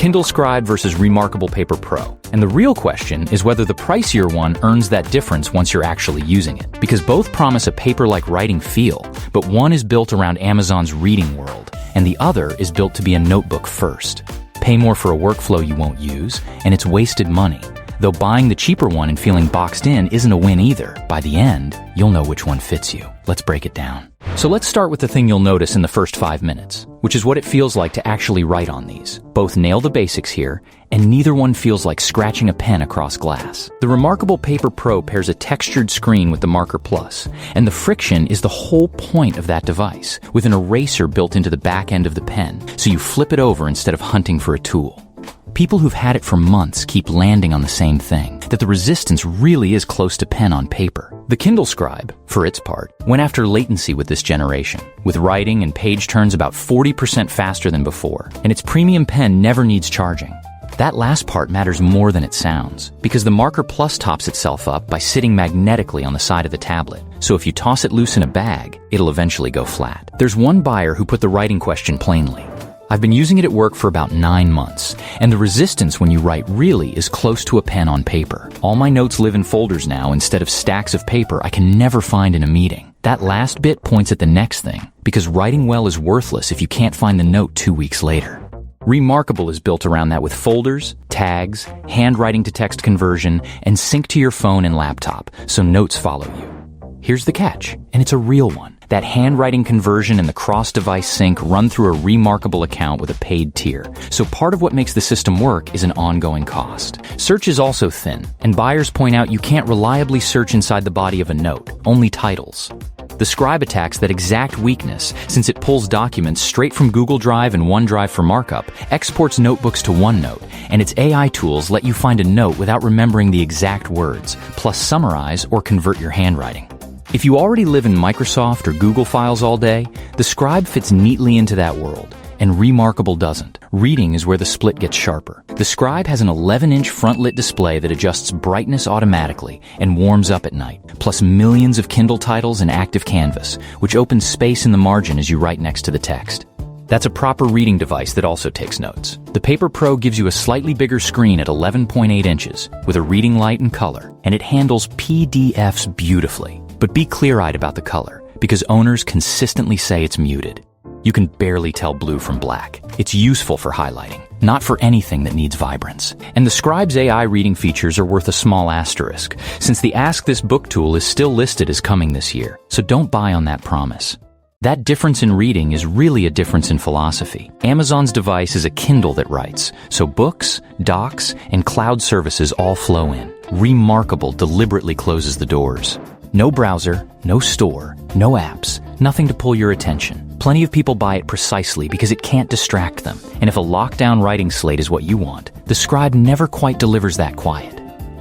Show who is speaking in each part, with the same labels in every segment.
Speaker 1: Kindle Scribe versus reMarkable Paper Pro. And the real question is whether the pricier one earns that difference once you're actually using it. Because both promise a paper-like writing feel, but one is built around Amazon's reading world, and the other is built to be a notebook first. Pay more for a workflow you won't use, and it's wasted money. Though buying the cheaper one and feeling boxed in isn't a win either. By the end, you'll know which one fits you. Let's break it down. So let's start with the thing you'll notice in the first 5 minutes, which is what it feels like to actually write on these. Both nail the basics here, and neither one feels like scratching a pen across glass. The reMarkable Paper Pro pairs a textured screen with the Marker Plus, and the friction is the whole point of that device, with an eraser built into the back end of the pen, so you flip it over instead of hunting for a tool. People who've had it for months keep landing on the same thing, that the resistance really is close to pen on paper. The Kindle Scribe, for its part, went after latency with this generation, with writing and page turns about 40% faster than before, and its premium pen never needs charging. That last part matters more than it sounds, because the Marker Plus tops itself up by sitting magnetically on the side of the tablet, so if you toss it loose in a bag, it'll eventually go flat. There's one buyer who put the writing question plainly. I've been using it at work for about 9 months, and the resistance when you write really is close to a pen on paper. All my notes live in folders now instead of stacks of paper I can never find in a meeting. That last bit points at the next thing, because writing well is worthless if you can't find the note 2 weeks later. reMarkable is built around that with folders, tags, handwriting to text conversion, and sync to your phone and laptop, so notes follow you. Here's the catch, and it's a real one. That handwriting conversion and the cross-device sync run through a reMarkable account with a paid tier. So part of what makes the system work is an ongoing cost. Search is also thin, and buyers point out you can't reliably search inside the body of a note, only titles. The Scribe attacks that exact weakness since it pulls documents straight from Google Drive and OneDrive for markup, exports notebooks to OneNote, and its AI tools let you find a note without remembering the exact words, plus summarize or convert your handwriting. If you already live in Microsoft or Google files all day, the Scribe fits neatly into that world, and reMarkable doesn't. Reading is where the split gets sharper. The Scribe has an 11-inch front-lit display that adjusts brightness automatically and warms up at night, plus millions of Kindle titles and active canvas, which opens space in the margin as you write next to the text. That's a proper reading device that also takes notes. The Paper Pro gives you a slightly bigger screen at 11.8 inches, with a reading light and color, and it handles PDFs beautifully. But be clear-eyed about the color, because owners consistently say it's muted. You can barely tell blue from black. It's useful for highlighting, not for anything that needs vibrance. And the Scribe's AI reading features are worth a small asterisk, since the Ask This Book tool is still listed as coming this year, so don't buy on that promise. That difference in reading is really a difference in philosophy. Amazon's device is a Kindle that writes, so books, docs, and cloud services all flow in. reMarkable deliberately closes the doors. No browser, no store, no apps, nothing to pull your attention. Plenty of people buy it precisely because it can't distract them. And if a lockdown writing slate is what you want, the Scribe never quite delivers that quiet.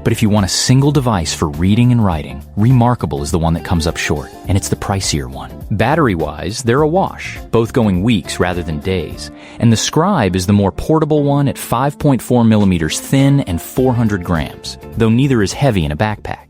Speaker 1: But if you want a single device for reading and writing, reMarkable is the one that comes up short, and it's the pricier one. Battery-wise, they're a wash, both going weeks rather than days. And the Scribe is the more portable one at 5.4 millimeters thin and 400 grams, though neither is heavy in a backpack.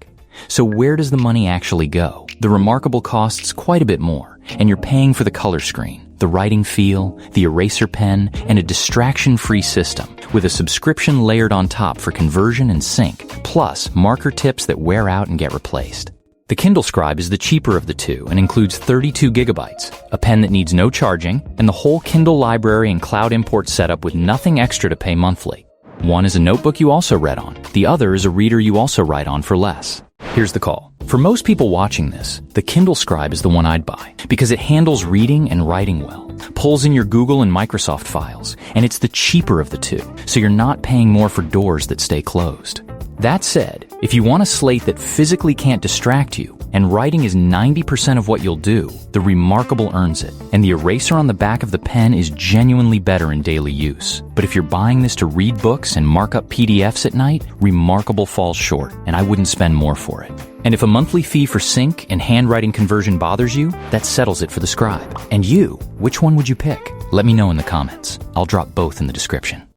Speaker 1: So where does the money actually go? The reMarkable costs quite a bit more, and you're paying for the color screen, the writing feel, the eraser pen, and a distraction-free system, with a subscription layered on top for conversion and sync, plus marker tips that wear out and get replaced. The Kindle Scribe is the cheaper of the two and includes 32 gigabytes, a pen that needs no charging, and the whole Kindle library and cloud import setup with nothing extra to pay monthly. One is a notebook you also read on. The other is a reader you also write on for less. Here's the call. For most people watching this, the Kindle Scribe is the one I'd buy because it handles reading and writing well, pulls in your Google and Microsoft files, and it's the cheaper of the two, so you're not paying more for doors that stay closed. That said, if you want a slate that physically can't distract you, and writing is 90% of what you'll do, the reMarkable earns it, and the eraser on the back of the pen is genuinely better in daily use. But if you're buying this to read books and mark up PDFs at night, reMarkable falls short, and I wouldn't spend more for it. And if a monthly fee for sync and handwriting conversion bothers you, that settles it for the Scribe. And you, which one would you pick? Let me know in the comments. I'll drop both in the description.